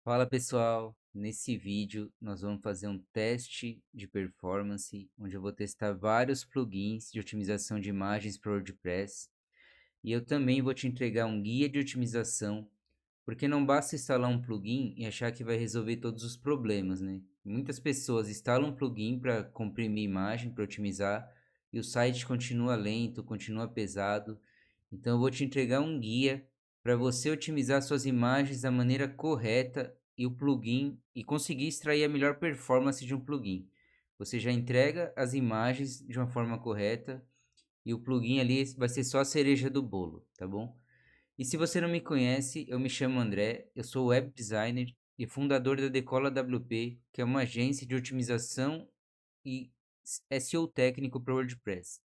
Fala pessoal, nesse vídeo nós vamos fazer um teste de performance, onde eu vou testar vários plugins de otimização de imagens para o WordPress e eu também vou te entregar um guia de otimização, porque não basta instalar um plugin e achar que vai resolver todos os problemas, né? Muitas pessoas instalam um plugin para comprimir imagem, para otimizar, e o site continua lento, continua pesado. Então eu vou te entregar um guia para você otimizar suas imagens da maneira correta e o plugin e conseguir extrair a melhor performance de um plugin. Você já entrega as imagens de uma forma correta e o plugin ali vai ser só a cereja do bolo, tá bom? E se você não me conhece, eu me chamo André, eu sou web designer e fundador da Decola WP, que é uma agência de otimização e SEO técnico para WordPress.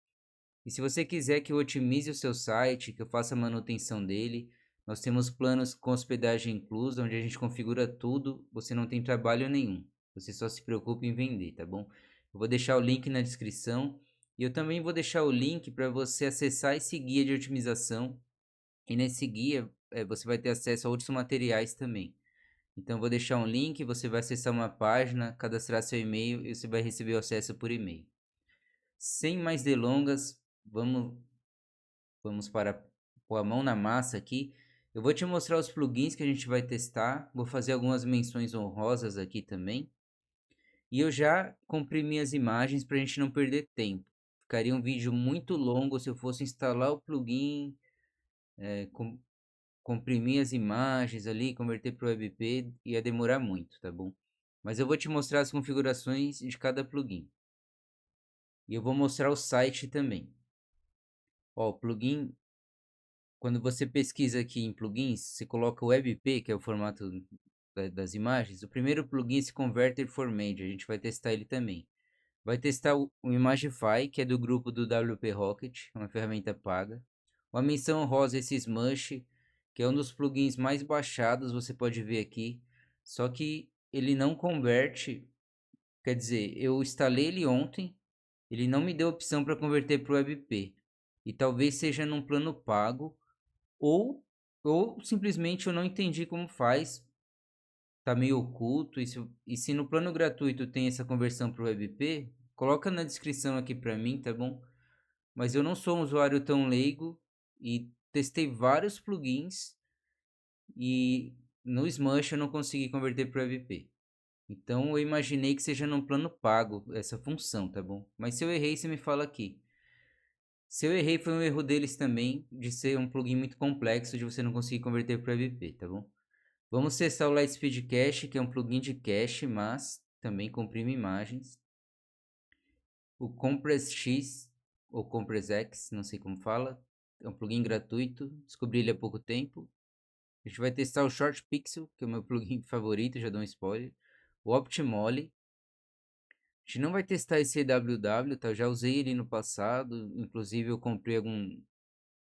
E se você quiser que eu otimize o seu site, que eu faça a manutenção dele, nós temos planos com hospedagem inclusa, onde a gente configura tudo, você não tem trabalho nenhum. Você só se preocupa em vender, tá bom? Eu vou deixar o link na descrição e eu também vou deixar o link para você acessar esse guia de otimização. E nesse guia você vai ter acesso a outros materiais também. Então eu vou deixar um link, você vai acessar uma página, cadastrar seu e-mail e você vai receber o acesso por e-mail. Sem mais delongas, vamos para pôr a mão na massa aqui. Eu vou te mostrar os plugins que a gente vai testar, vou fazer algumas menções honrosas aqui também. E eu já comprimi as imagens para a gente não perder tempo. Ficaria um vídeo muito longo se eu fosse instalar o plugin, comprimir as imagens ali, converter para o WebP, ia demorar muito, tá bom? Mas eu vou te mostrar as configurações de cada plugin. E eu vou mostrar o site também. Ó, o plugin, quando você pesquisa aqui em plugins, você coloca o WebP, que é o formato das imagens. O primeiro plugin é esse Converter for Media, a gente vai testar ele também. Vai testar o Imagify, que é do grupo do WP Rocket, uma ferramenta paga. Uma menção honrosa esse Smush, que é um dos plugins mais baixados, você pode ver aqui. Só que ele não converte, quer dizer, eu instalei ele ontem, ele não me deu opção para converter para o WebP. E talvez seja num plano pago, ou simplesmente eu não entendi como faz, tá meio oculto. E se no plano gratuito tem essa conversão para o WebP, coloca na descrição aqui para mim, tá bom? Mas eu não sou um usuário tão leigo e testei vários plugins e no Smush eu não consegui converter para o WebP. Então eu imaginei que seja num plano pago essa função, tá bom? Mas se eu errei, você me fala aqui. Se eu errei, foi um erro deles também, de ser um plugin muito complexo, de você não conseguir converter para o WebP, tá bom? Vamos testar o Lightspeed Cache, que é um plugin de cache, mas também comprime imagens. O Compress X, ou Compress X, não sei como fala, é um plugin gratuito, descobri ele há pouco tempo. A gente vai testar o Short Pixel, que é o meu plugin favorito, já dou um spoiler. O Optimoli. A gente não vai testar esse EWW, tá? Eu já usei ele no passado, inclusive eu comprei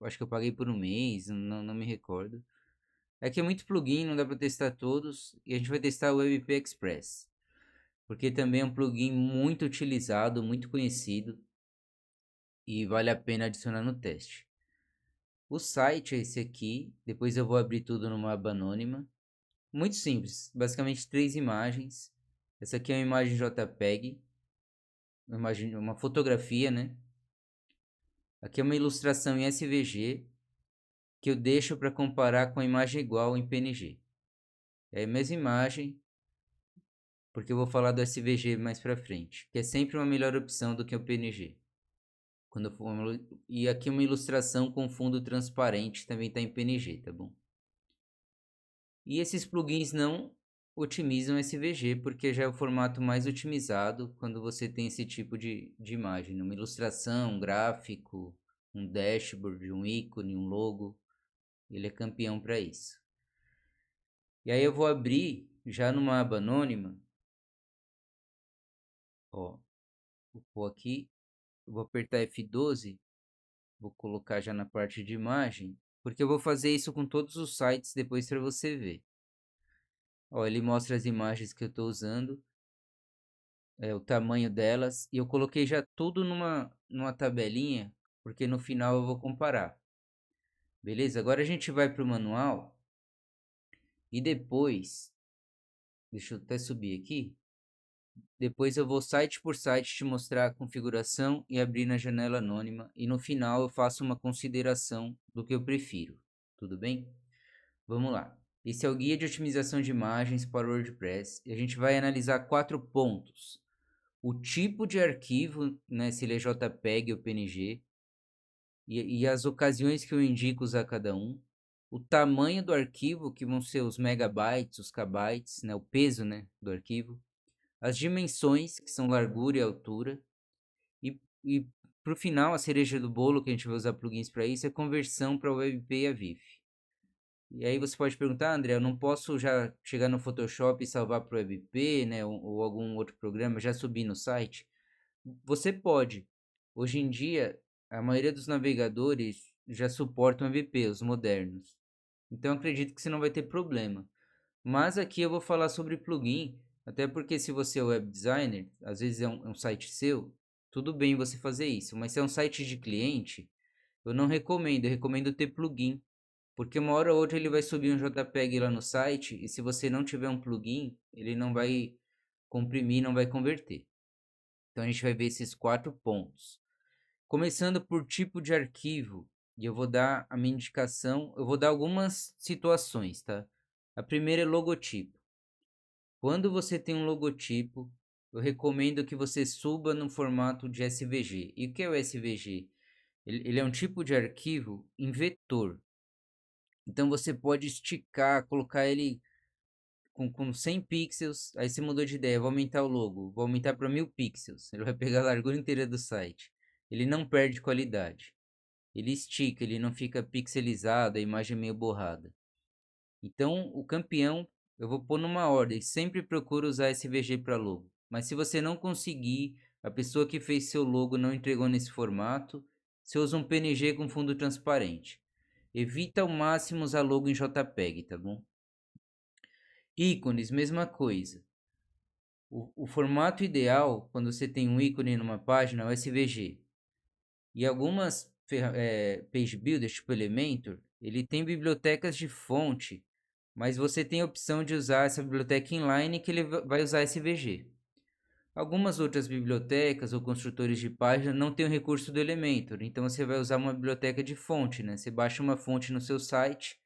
acho que eu paguei por um mês, não me recordo. É que é muito plugin, não dá para testar todos, e a gente vai testar o WebP Express, porque também é um plugin muito utilizado, muito conhecido, e vale a pena adicionar no teste. O site é esse aqui, depois eu vou abrir tudo numa aba anônima. Muito simples, basicamente três imagens. Essa aqui é uma imagem JPEG, uma fotografia, né? Aqui é uma ilustração em SVG, que eu deixo para comparar com a imagem igual em PNG. É a mesma imagem, porque eu vou falar do SVG mais para frente, que é sempre uma melhor opção do que o PNG. E aqui uma ilustração com fundo transparente, também está em PNG, tá bom? E esses plugins não otimizam SVG, porque já é o formato mais otimizado quando você tem esse tipo de imagem, uma ilustração, um gráfico, um dashboard, um ícone, um logo, ele é campeão para isso. E aí eu vou abrir já numa aba anônima, ó, vou pôr aqui, vou apertar F12, vou colocar já na parte de imagem, porque eu vou fazer isso com todos os sites depois para você ver. Ó, ele mostra as imagens que eu estou usando, o tamanho delas, e eu coloquei já tudo numa tabelinha, porque no final eu vou comparar. Beleza? Agora a gente vai para o manual e depois Deixa eu até subir aqui. Depois eu vou site por site te mostrar a configuração e abrir na janela anônima. E no final eu faço uma consideração do que eu prefiro. Tudo bem? Vamos lá. Esse é o guia de otimização de imagens para o WordPress. E a gente vai analisar 4 pontos. O tipo de arquivo, né, se ele é JPEG ou PNG, e as ocasiões que eu indico usar cada um. O tamanho do arquivo, que vão ser os megabytes, os kbytes, né, o peso, né, do arquivo. As dimensões, que são largura e altura. E para o final, a cereja do bolo, que a gente vai usar plugins para isso, é conversão para WebP e a VIF. E aí você pode perguntar, André, eu não posso já chegar no Photoshop e salvar para o WebP, né, ou algum outro programa, já subir no site? Você pode. Hoje em dia, a maioria dos navegadores já suportam WebP, os modernos. Então, acredito que você não vai ter problema. Mas aqui eu vou falar sobre plugin, até porque se você é web designer, às vezes é um site seu, tudo bem você fazer isso. Mas se é um site de cliente, eu não recomendo. Eu recomendo ter plugin. Porque uma hora ou outra ele vai subir um JPEG lá no site e se você não tiver um plugin, ele não vai comprimir, não vai converter. Então a gente vai ver esses 4 pontos. Começando por tipo de arquivo, e eu vou dar a minha indicação, eu vou dar algumas situações, tá? A primeira é logotipo. Quando você tem um logotipo, eu recomendo que você suba no formato de SVG. E o que é o SVG? Ele é um tipo de arquivo em vetor. Então você pode esticar, colocar ele com 100 pixels, aí você mudou de ideia, vou aumentar o logo, vou aumentar para 1000 pixels. Ele vai pegar a largura inteira do site. Ele não perde qualidade. Ele estica, ele não fica pixelizado, a imagem meio borrada. Então, o campeão, eu vou pôr numa ordem, sempre procura usar SVG para logo. Mas se você não conseguir, a pessoa que fez seu logo não entregou nesse formato, você usa um PNG com fundo transparente. Evita ao máximo usar logo em JPEG, tá bom? Ícones, mesma coisa. O formato ideal, quando você tem um ícone numa página, é o SVG. E algumas page builders, tipo Elementor, ele tem bibliotecas de fonte, mas você tem a opção de usar essa biblioteca inline que ele vai usar SVG. Algumas outras bibliotecas ou construtores de página não têm o recurso do Elementor, então você vai usar uma biblioteca de fonte, né? Você baixa uma fonte no seu site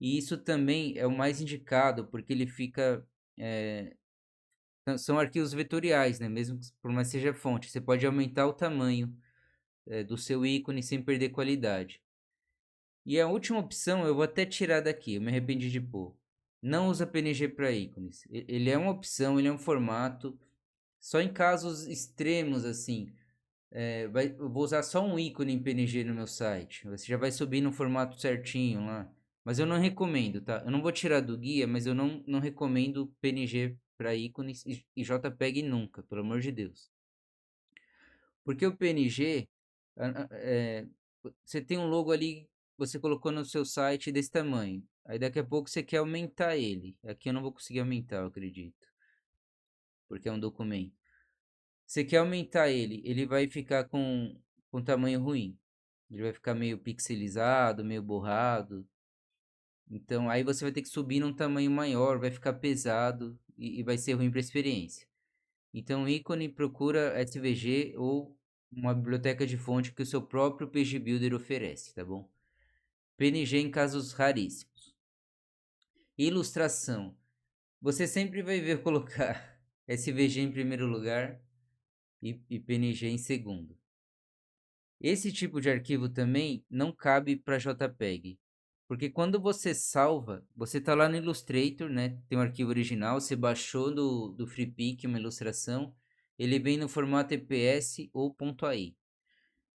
e isso também é o mais indicado porque ele fica são arquivos vetoriais, né? Mesmo que por mais seja fonte, você pode aumentar o tamanho do seu ícone sem perder qualidade. E a última opção eu vou até tirar daqui, eu me arrependi de pôr. Não usa PNG para ícones. Ele é uma opção, ele é um formato. Só em casos extremos, assim, eu vou usar só um ícone em PNG no meu site. Você já vai subir no formato certinho lá. Mas eu não recomendo, tá? Eu não vou tirar do guia, mas eu não recomendo PNG para ícones e JPEG nunca, pelo amor de Deus. Porque o PNG, você tem um logo ali, você colocou no seu site desse tamanho. Aí daqui a pouco você quer aumentar ele. Aqui eu não vou conseguir aumentar, eu acredito. Porque é um documento. Você quer aumentar ele, ele vai ficar com tamanho ruim. Ele vai ficar meio pixelizado, meio borrado. Então aí você vai ter que subir num tamanho maior, vai ficar pesado e vai ser ruim para a experiência. Então, ícone procura SVG ou uma biblioteca de fonte que o seu próprio Page Builder oferece, tá bom? PNG em casos raríssimos. Ilustração. Você sempre vai ver colocar SVG em primeiro lugar e PNG em segundo. Esse tipo de arquivo também não cabe para JPEG. Porque quando você salva, você está lá no Illustrator, né? Tem um arquivo original, você baixou do FreePic uma ilustração, ele vem no formato EPS ou .ai.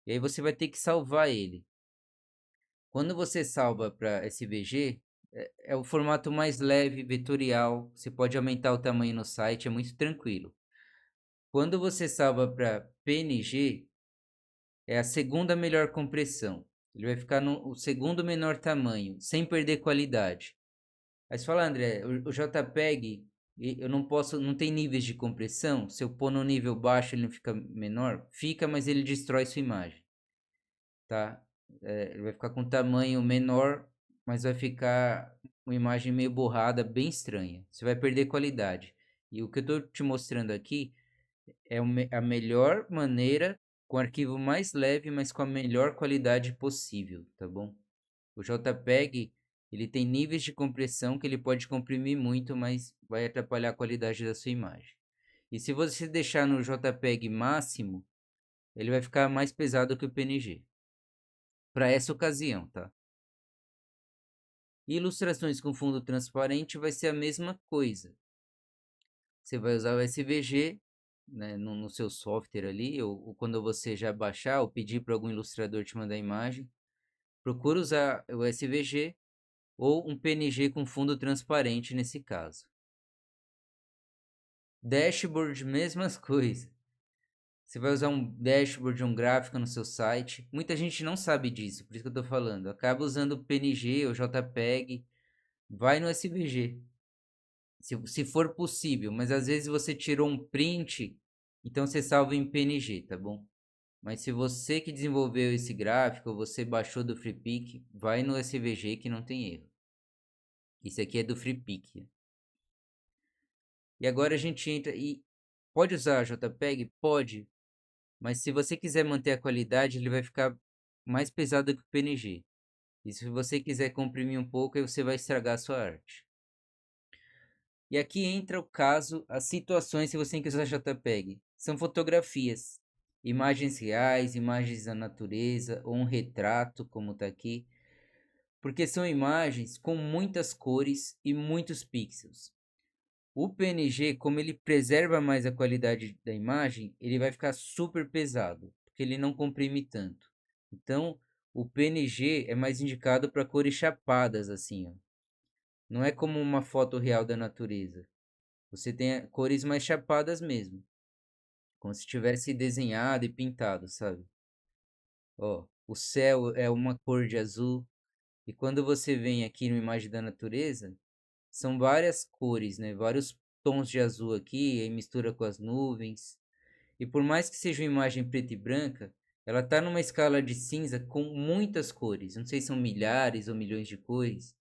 E aí você vai ter que salvar ele. Quando você salva para SVG, é o formato mais leve, vetorial, você pode aumentar o tamanho no site, é muito tranquilo. Quando você salva para PNG, é a segunda melhor compressão. Ele vai ficar no segundo menor tamanho, sem perder qualidade. Aí você fala, André, o JPEG, eu não posso, não tem níveis de compressão. Se eu pôr no nível baixo, ele não fica menor? Fica, mas ele destrói sua imagem, tá? Ele vai ficar com tamanho menor, mas vai ficar uma imagem meio borrada, bem estranha. Você vai perder qualidade. E o que eu estou te mostrando aqui é a melhor maneira, com arquivo mais leve, mas com a melhor qualidade possível, tá bom? O JPEG, ele tem níveis de compressão que ele pode comprimir muito, mas vai atrapalhar a qualidade da sua imagem. E se você deixar no JPEG máximo, ele vai ficar mais pesado que o PNG. Para essa ocasião, tá? Ilustrações com fundo transparente vai ser a mesma coisa. Você vai usar o SVG, né, no seu software ali, ou quando você já baixar ou pedir para algum ilustrador te mandar a imagem, procura usar o SVG ou um PNG com fundo transparente nesse caso. Dashboard, mesmas coisas. Você vai usar um dashboard, um gráfico no seu site. Muita gente não sabe disso, por isso que eu estou falando. Acaba usando PNG ou JPEG, vai no SVG. Se for possível, mas às vezes você tirou um print, então você salva em PNG, tá bom? Mas se você que desenvolveu esse gráfico, ou você baixou do FreePic, vai no SVG que não tem erro. Isso aqui é do FreePic. E agora a gente entra e pode usar JPEG? Pode, mas se você quiser manter a qualidade, ele vai ficar mais pesado que o PNG. E se você quiser comprimir um pouco, aí você vai estragar a sua arte. E aqui entra o caso, as situações que você tem que usar JPEG. São fotografias, imagens reais, imagens da natureza, ou um retrato, como está aqui. Porque são imagens com muitas cores e muitos pixels. O PNG, como ele preserva mais a qualidade da imagem, ele vai ficar super pesado, porque ele não comprime tanto. Então, o PNG é mais indicado para cores chapadas, assim, ó. Não é como uma foto real da natureza. Você tem cores mais chapadas mesmo, como se tivesse desenhado e pintado, sabe? Ó, o céu é uma cor de azul, e quando você vem aqui no imagem da natureza, são várias cores, né? Vários tons de azul aqui, aí mistura com as nuvens. E por mais que seja uma imagem preta e branca, ela está numa escala de cinza com muitas cores. Não sei se são milhares ou milhões de cores,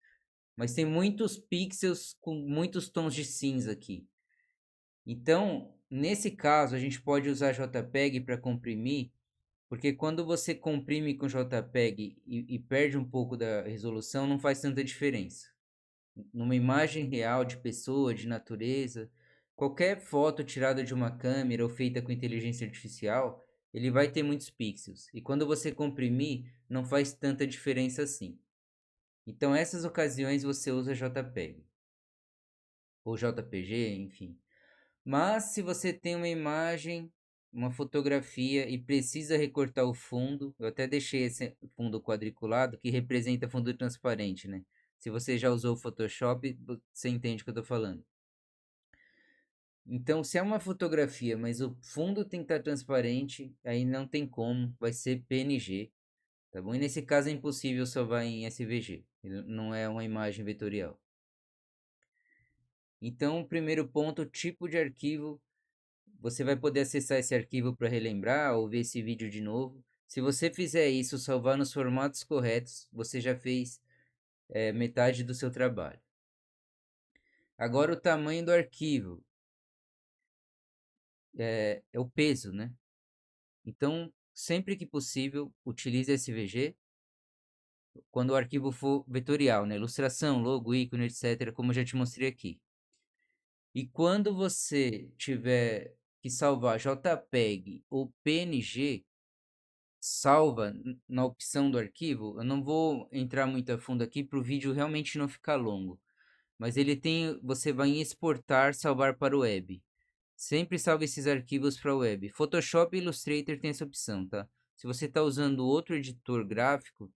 mas tem muitos pixels com muitos tons de cinza aqui. Então, nesse caso, a gente pode usar JPEG para comprimir, porque quando você comprime com JPEG e perde um pouco da resolução, não faz tanta diferença. Numa imagem real de pessoa, de natureza, qualquer foto tirada de uma câmera ou feita com inteligência artificial, ele vai ter muitos pixels. E quando você comprimir, não faz tanta diferença assim. Então, essas ocasiões você usa JPEG ou JPG, enfim. Mas se você tem uma imagem, uma fotografia e precisa recortar o fundo, eu até deixei esse fundo quadriculado que representa fundo transparente, né? Se você já usou o Photoshop, você entende o que eu estou falando. Então, se é uma fotografia, mas o fundo tem que estar transparente, aí não tem como, vai ser PNG, tá bom? E nesse caso é impossível salvar em SVG, não é uma imagem vetorial. Então, o primeiro ponto, tipo de arquivo. Você vai poder acessar esse arquivo para relembrar ou ver esse vídeo de novo. Se você fizer isso, salvar nos formatos corretos, você já fez metade do seu trabalho. Agora o tamanho do arquivo é o peso, né? Então, sempre que possível, utilize SVG quando o arquivo for vetorial, né? Ilustração, logo, ícone, etc., como eu já te mostrei aqui. E quando você tiver que salvar JPEG ou PNG, salva na opção do arquivo. Eu não vou entrar muito a fundo aqui para o vídeo realmente não ficar longo, mas ele tem, você vai em exportar, salvar para o web. Sempre salve esses arquivos para o web. Photoshop e Illustrator tem essa opção, tá? Se você está usando outro editor gráfico,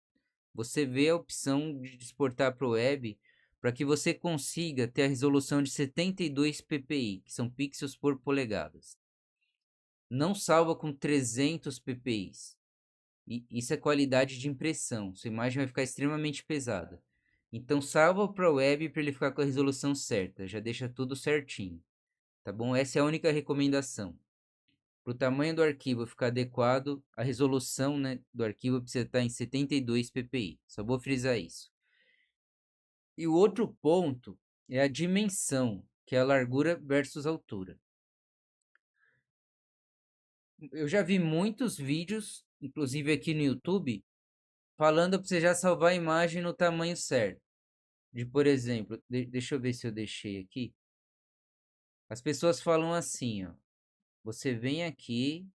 você vê a opção de exportar para o web para que você consiga ter a resolução de 72 ppi, que são pixels por polegadas. Não salva com 300 ppi. E isso é qualidade de impressão. Sua imagem vai ficar extremamente pesada. Então salva para o web para ele ficar com a resolução certa. Já deixa tudo certinho. Tá bom? Essa é a única recomendação. Para o tamanho do arquivo ficar adequado, a resolução, né, do arquivo precisa estar em 72 ppi. Só vou frisar isso. E o outro ponto é a dimensão, que é a largura versus altura. Eu já vi muitos vídeos, inclusive aqui no YouTube, falando para você já salvar a imagem no tamanho certo. Por exemplo, deixa eu ver se eu deixei aqui. As pessoas falam assim, ó. Você vem aqui,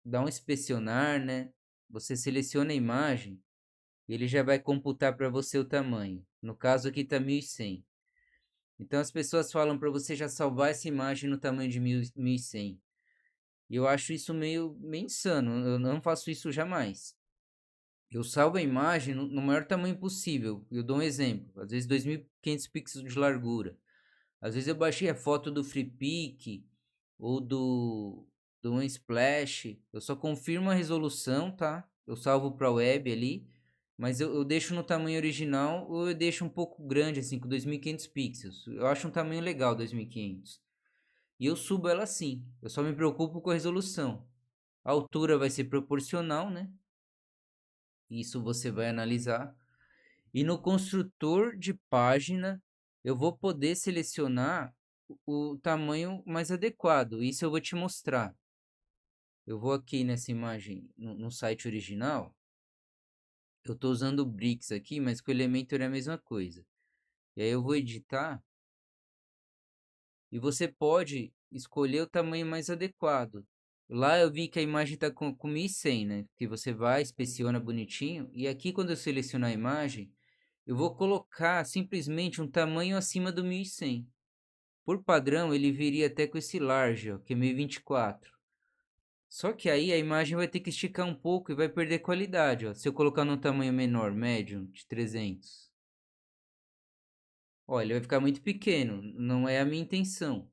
dá um inspecionar, né? Você seleciona a imagem e ele já vai computar para você o tamanho. No caso aqui está 1100. Então as pessoas falam para você já salvar essa imagem no tamanho de 1100. E eu acho isso meio insano. Eu não faço isso jamais. Eu salvo a imagem no maior tamanho possível. Eu dou um exemplo. Às vezes 2500 pixels de largura. Às vezes eu baixei a foto do FreePic ou do Unsplash. Eu só confirmo a resolução, tá? Eu salvo para web ali. Mas eu deixo no tamanho original ou eu deixo um pouco grande, assim, com 2500 pixels. Eu acho um tamanho legal, 2500. E eu subo ela assim. Eu só me preocupo com a resolução. A altura vai ser proporcional, né? Isso você vai analisar. E no construtor de página, eu vou poder selecionar o tamanho mais adequado. Isso eu vou te mostrar. Eu vou aqui nessa imagem, no site original. Eu estou usando o Bricks aqui, mas com o Elementor é a mesma coisa. E aí eu vou editar. E você pode escolher o tamanho mais adequado. Lá eu vi que a imagem está com 1100, né? Que você vai, inspeciona bonitinho. E aqui quando eu selecionar a imagem, eu vou colocar simplesmente um tamanho acima do 1100. Por padrão, ele viria até com esse large, ó, que é 1024. Só que aí a imagem vai ter que esticar um pouco e vai perder qualidade. Ó. Se eu colocar num tamanho menor, médio, de 300. Olha, ele vai ficar muito pequeno. Não é a minha intenção.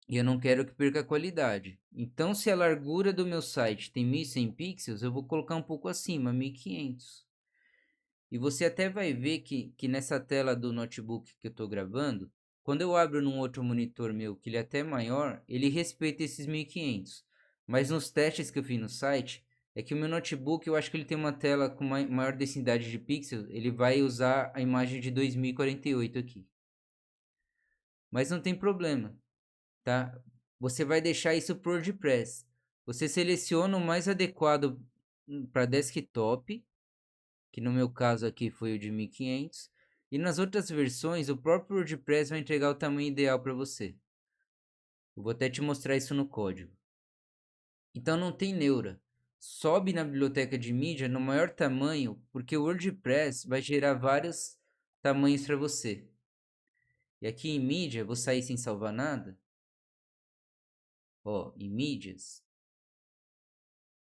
E eu não quero que perca a qualidade. Então, se a largura do meu site tem 1100 pixels, eu vou colocar um pouco acima, 1500. E você até vai ver que nessa tela do notebook que eu estou gravando, quando eu abro num outro monitor meu, que ele é até maior, ele respeita esses 1500. Mas nos testes que eu fiz no site, é que o meu notebook, eu acho que ele tem uma tela com maior densidade de pixels, ele vai usar a imagem de 2048 aqui. Mas não tem problema, tá? Você vai deixar isso por WordPress. Você seleciona o mais adequado para desktop, que no meu caso aqui foi o de 1500, e nas outras versões o próprio WordPress vai entregar o tamanho ideal para você. Eu vou até te mostrar isso no código. Então não tem neura. Sobe na biblioteca de mídia no maior tamanho, porque o WordPress vai gerar vários tamanhos para você. E aqui em mídia, vou sair sem salvar nada. Ó, em mídias,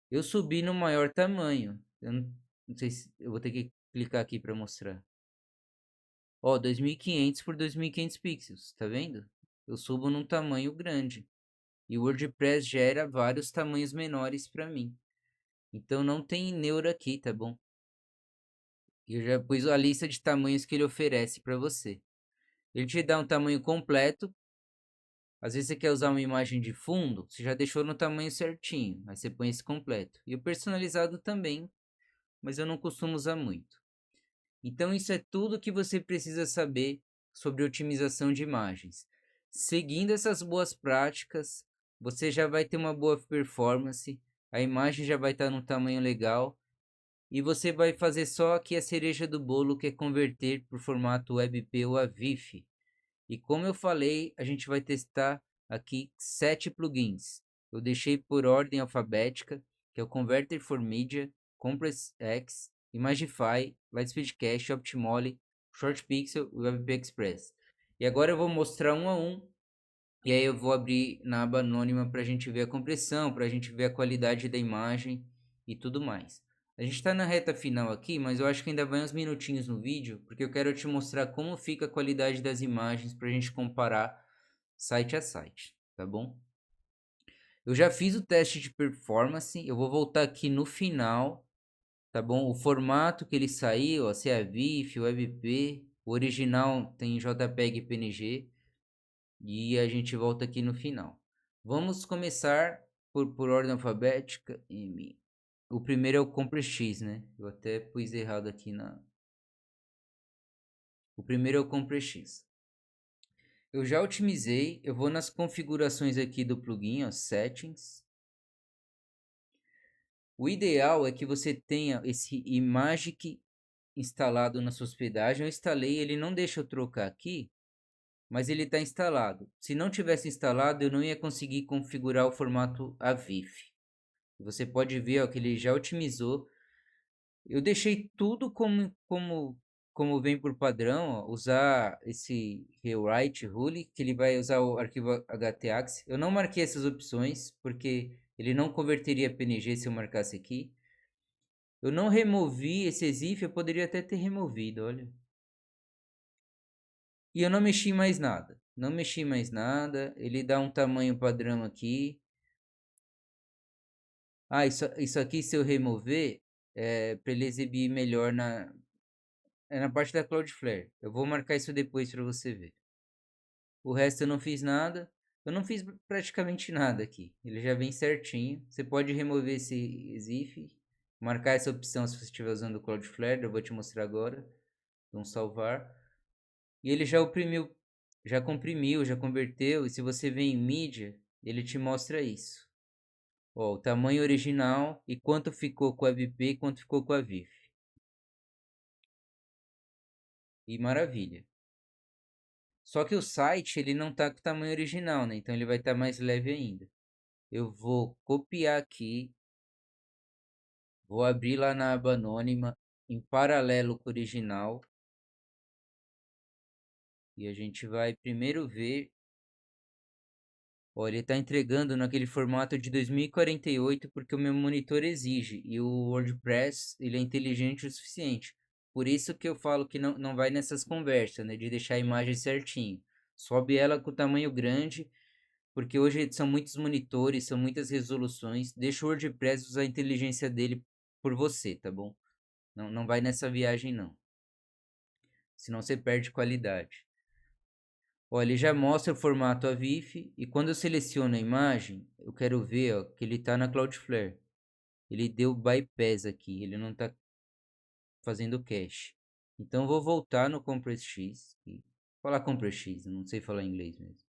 eu subi no maior tamanho. Eu não sei se eu vou ter que clicar aqui para mostrar. Ó, 2500 por 2500 pixels, tá vendo? Eu subo num tamanho grande. E o WordPress gera vários tamanhos menores para mim. Então não tem neura aqui, tá bom? Eu já pus a lista de tamanhos que ele oferece para você. Ele te dá um tamanho completo. Às vezes você quer usar uma imagem de fundo, você já deixou no tamanho certinho. Aí você põe esse completo. E o personalizado também, mas eu não costumo usar muito. Então, isso é tudo que você precisa saber sobre otimização de imagens. Seguindo essas boas práticas, você já vai ter uma boa performance, a imagem já vai estar num tamanho legal e você vai fazer só aqui a cereja do bolo, que é converter para o formato WebP ou AVIF. E como eu falei, a gente vai testar aqui 7 plugins. Eu deixei por ordem alfabética, que é o Converter for Media, Compress X, Imagify, Lightspeed Cache, Optimole, Short Pixel e WebP Express. E agora eu vou mostrar um a um, e aí eu vou abrir na aba anônima para a gente ver a compressão, para a gente ver a qualidade da imagem e tudo mais. A gente está na reta final aqui, mas eu acho que ainda vai uns minutinhos no vídeo, porque eu quero te mostrar como fica a qualidade das imagens para a gente comparar site a site, tá bom? Eu já fiz o teste de performance, eu vou voltar aqui no final, tá bom? O formato que ele saiu, ó, se é VIF, WebP, o original tem JPEG e PNG, e a gente volta aqui no final. Vamos começar por ordem alfabética. O primeiro é o CompressX, né? Eu até pus errado aqui O primeiro é o CompreX. Eu já otimizei, eu vou nas configurações aqui do plugin, ó, Settings. O ideal é que você tenha esse Imagic instalado na sua hospedagem. Eu instalei, ele não deixa eu trocar aqui, mas ele está instalado. Se não tivesse instalado, eu não ia conseguir configurar o formato AVIF. Você pode ver, ó, que ele já otimizou. Eu deixei tudo como vem por padrão, ó, usar esse rewrite rule, que ele vai usar o arquivo htaccess. Eu não marquei essas opções, porque ele não converteria PNG se eu marcasse aqui. Eu não removi esse exif, eu poderia até ter removido, olha. E eu não mexi mais nada. Não mexi mais nada. Ele dá um tamanho padrão aqui. Ah, isso aqui se eu remover, é para ele exibir melhor na parte da Cloudflare. Eu vou marcar isso depois para você ver. O resto eu não fiz nada. Eu não fiz praticamente nada aqui. Ele já vem certinho. Você pode remover esse exif, marcar essa opção se você estiver usando o Cloudflare. Eu vou te mostrar agora. Vamos salvar. E ele já oprimiu, já comprimiu, já converteu. E se você vem em mídia, ele te mostra isso. Ó, o tamanho original e quanto ficou com a WebP e quanto ficou com a VIF. E maravilha. Só que o site ele não está com o tamanho original, né? Então ele vai estar mais leve ainda. Eu vou copiar aqui, vou abrir lá na aba anônima em paralelo com o original. E a gente vai primeiro ver. Ó, ele está entregando naquele formato de 2048 porque o meu monitor exige. E o WordPress ele é inteligente o suficiente. Por isso que eu falo que não vai nessas conversas, né? De deixar a imagem certinho. Sobe ela com o tamanho grande, porque hoje são muitos monitores, são muitas resoluções. Deixa o WordPress usar a inteligência dele por você, tá bom? Não vai nessa viagem, não. Senão você perde qualidade. Ó, ele já mostra o formato AVIF e quando eu seleciono a imagem, eu quero ver, ó, que ele está na Cloudflare. Ele deu bypass aqui, ele não está fazendo cache. Então eu vou voltar no CompressX e falar CompressX, não sei falar inglês mesmo.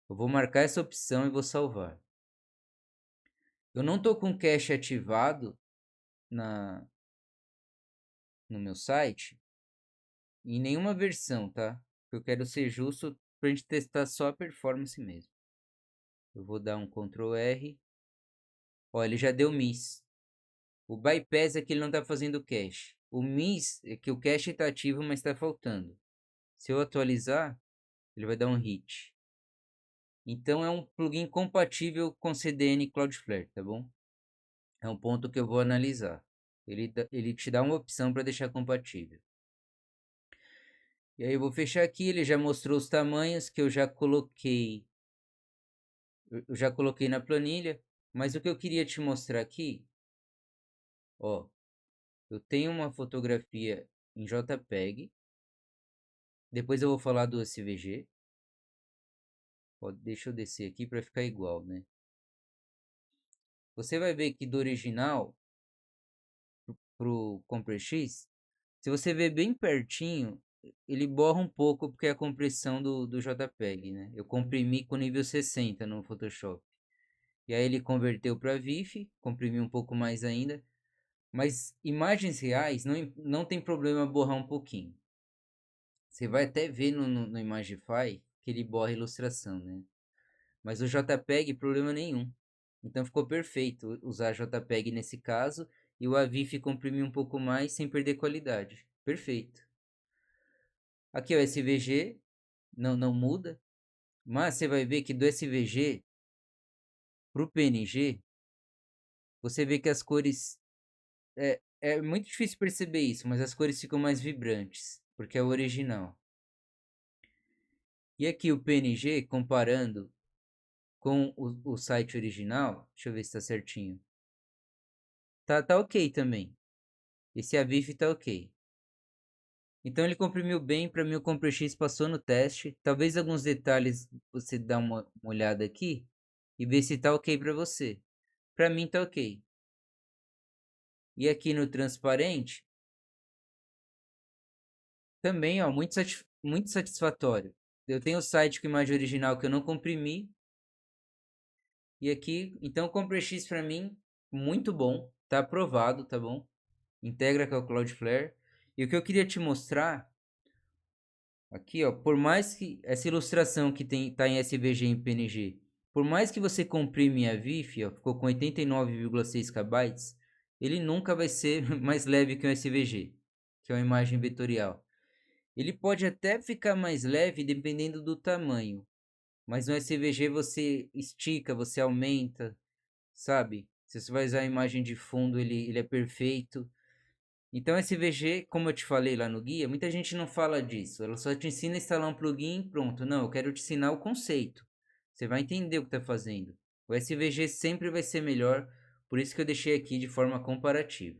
Eu vou marcar essa opção e vou salvar. Eu não estou com cache ativado no meu site em nenhuma versão, tá? Eu quero ser justo para a gente testar só a performance mesmo. Eu vou dar um Ctrl R. Ó, ele já deu miss. O bypass é que ele não está fazendo cache. O miss é que o cache está ativo, mas está faltando. Se eu atualizar, ele vai dar um hit. Então é um plugin compatível com CDN Cloudflare, tá bom? É um ponto que eu vou analisar. Ele te dá uma opção para deixar compatível. E aí eu vou fechar aqui, ele já mostrou os tamanhos que eu já coloquei. Eu já coloquei na planilha, mas o que eu queria te mostrar aqui, ó, eu tenho uma fotografia em JPEG, depois eu vou falar do SVG. Ó, deixa eu descer aqui para ficar igual, né? Você vai ver que do original pro CompressX, se você ver bem pertinho, ele borra um pouco porque é a compressão do JPEG, né? Eu comprimi com nível 60 no Photoshop. E aí ele converteu para VIF, comprimiu um pouco mais ainda. Mas imagens reais não tem problema borrar um pouquinho. Você vai até ver no Imagify que ele borra a ilustração, né? Mas o JPEG, problema nenhum. Então ficou perfeito usar JPEG nesse caso e o AVIF comprimir um pouco mais sem perder qualidade. Perfeito. Aqui o SVG não muda, mas você vai ver que do SVG para o PNG, você vê que as cores... É muito difícil perceber isso, mas as cores ficam mais vibrantes, porque é o original. E aqui o PNG, comparando com o site original, deixa eu ver se está certinho. Tá ok também. Esse AVIF tá ok. Então ele comprimiu bem, para mim o CompressX passou no teste. Talvez alguns detalhes você dá uma olhada aqui e ver se tá ok para você. Para mim tá ok. E aqui no transparente, Também, ó, muito satisfatório. Eu tenho o site com imagem original que eu não comprimi. E aqui, então o CompreX para mim, muito bom. Tá aprovado, tá bom? Integra com o Cloudflare. E o que eu queria te mostrar aqui, ó, por mais que essa ilustração que tá em SVG e em PNG, por mais que você comprime a VIF, ó, ficou com 89,6 KB, ele nunca vai ser mais leve que um SVG, que é uma imagem vetorial. Ele pode até ficar mais leve dependendo do tamanho, mas no SVG você estica, você aumenta, sabe? Se você vai usar a imagem de fundo, ele é perfeito. Então, SVG, como eu te falei lá no guia, muita gente não fala disso. Ela só te ensina a instalar um plugin e pronto. Não, eu quero te ensinar o conceito. Você vai entender o que está fazendo. O SVG sempre vai ser melhor, por isso que eu deixei aqui de forma comparativa.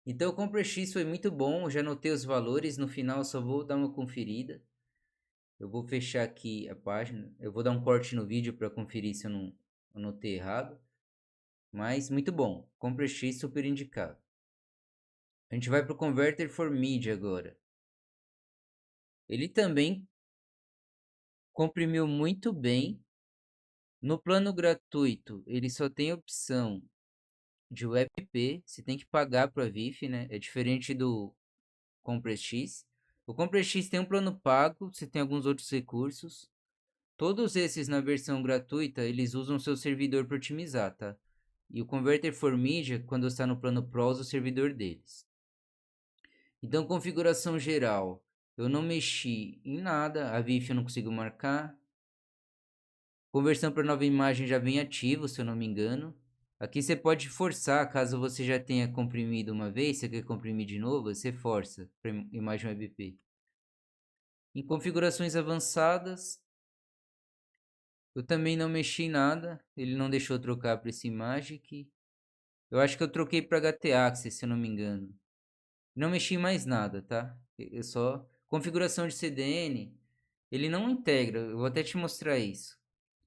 Então, o CompreX foi muito bom, eu já anotei os valores. No final, eu só vou dar uma conferida. Eu vou fechar aqui a página. Eu vou dar um corte no vídeo para conferir se eu não anotei errado. Mas muito bom. CompreX super indicado. A gente vai para o Converter for Media agora. Ele também comprimiu muito bem. No plano gratuito, ele só tem opção de WebP. Você tem que pagar para a VIF, né? É diferente do CompreX. O CompreX tem um plano pago, você tem alguns outros recursos. Todos esses na versão gratuita, eles usam seu servidor para otimizar, tá? E o Converter for Media, quando está no plano Pro, usa o servidor deles. Então, configuração geral, eu não mexi em nada, a VIF eu não consigo marcar. Conversão para nova imagem já vem ativo, se eu não me engano. Aqui você pode forçar, caso você já tenha comprimido uma vez, você quer comprimir de novo, você força para imagem WebP. Em configurações avançadas, eu também não mexi em nada, ele não deixou trocar para esse Magic. Eu acho que eu troquei para HT Access, se eu não me engano. Não mexi em mais nada, tá? Eu só... Configuração de CDN, ele não integra, eu vou até te mostrar isso.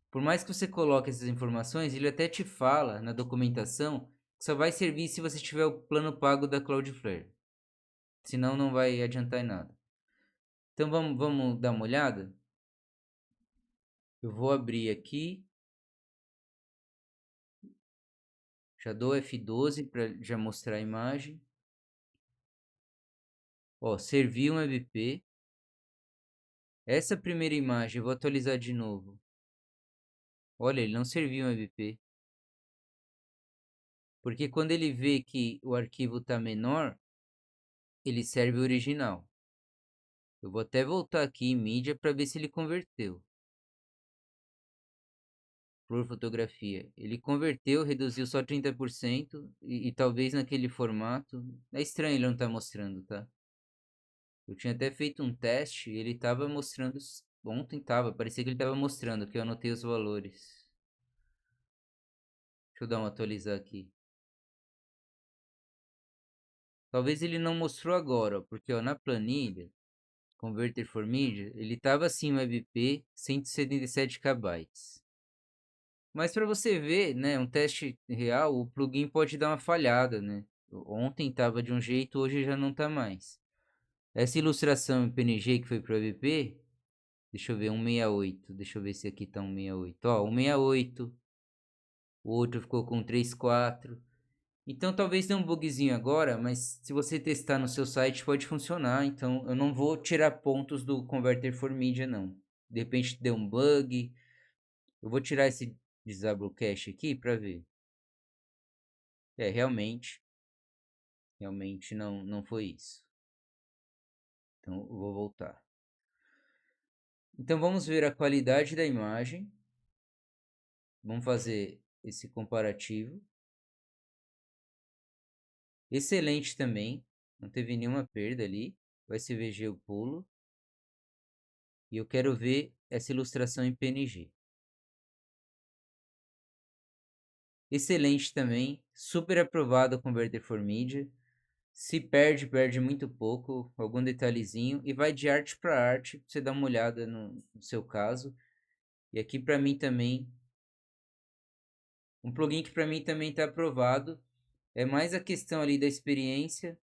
Por mais que você coloque essas informações, ele até te fala na documentação que só vai servir se você tiver o plano pago da Cloudflare. Senão não vai adiantar em nada. Então vamos dar uma olhada? Eu vou abrir aqui. Já dou F12 para já mostrar a imagem. Ó, serviu um WebP. Essa primeira imagem, eu vou atualizar de novo. Olha, ele não serviu um WebP. Porque quando ele vê que o arquivo está menor, ele serve o original. Eu vou até voltar aqui em mídia para ver se ele converteu. Por fotografia. Ele converteu, reduziu só 30% e talvez naquele formato. É estranho ele não estar mostrando, tá? Eu tinha até feito um teste e ele estava mostrando. Ontem tava, parecia que ele estava mostrando, que eu anotei os valores. Deixa eu dar uma atualizar aqui. Talvez ele não mostrou agora, ó, porque ó, na planilha, Converter for Media, ele estava assim, WebP 177 KB. Mas para você ver, né, um teste real, o plugin pode dar uma falhada, né? Ontem estava de um jeito, hoje já não está mais. Essa ilustração em PNG que foi para o WebP, deixa eu ver, 168. Deixa eu ver se aqui está 168. Ó, 168. O outro ficou com 34. Então talvez dê um bugzinho agora, mas se você testar no seu site pode funcionar. Então eu não vou tirar pontos do Converter for Media, não. De repente deu um bug. Eu vou tirar esse Disable Cache aqui para ver. É, realmente não foi isso. Então eu vou voltar. Então vamos ver a qualidade da imagem. Vamos fazer esse comparativo. Excelente também. Não teve nenhuma perda ali. O SVG eu pulo. E eu quero ver essa ilustração em PNG. Excelente também. Super aprovado o Converter for Media. Se perde, perde muito pouco. Algum detalhezinho. E vai de arte para arte. Pra você dar uma olhada no seu caso. E aqui para mim também. Um plugin que para mim também está aprovado. É mais a questão ali da experiência,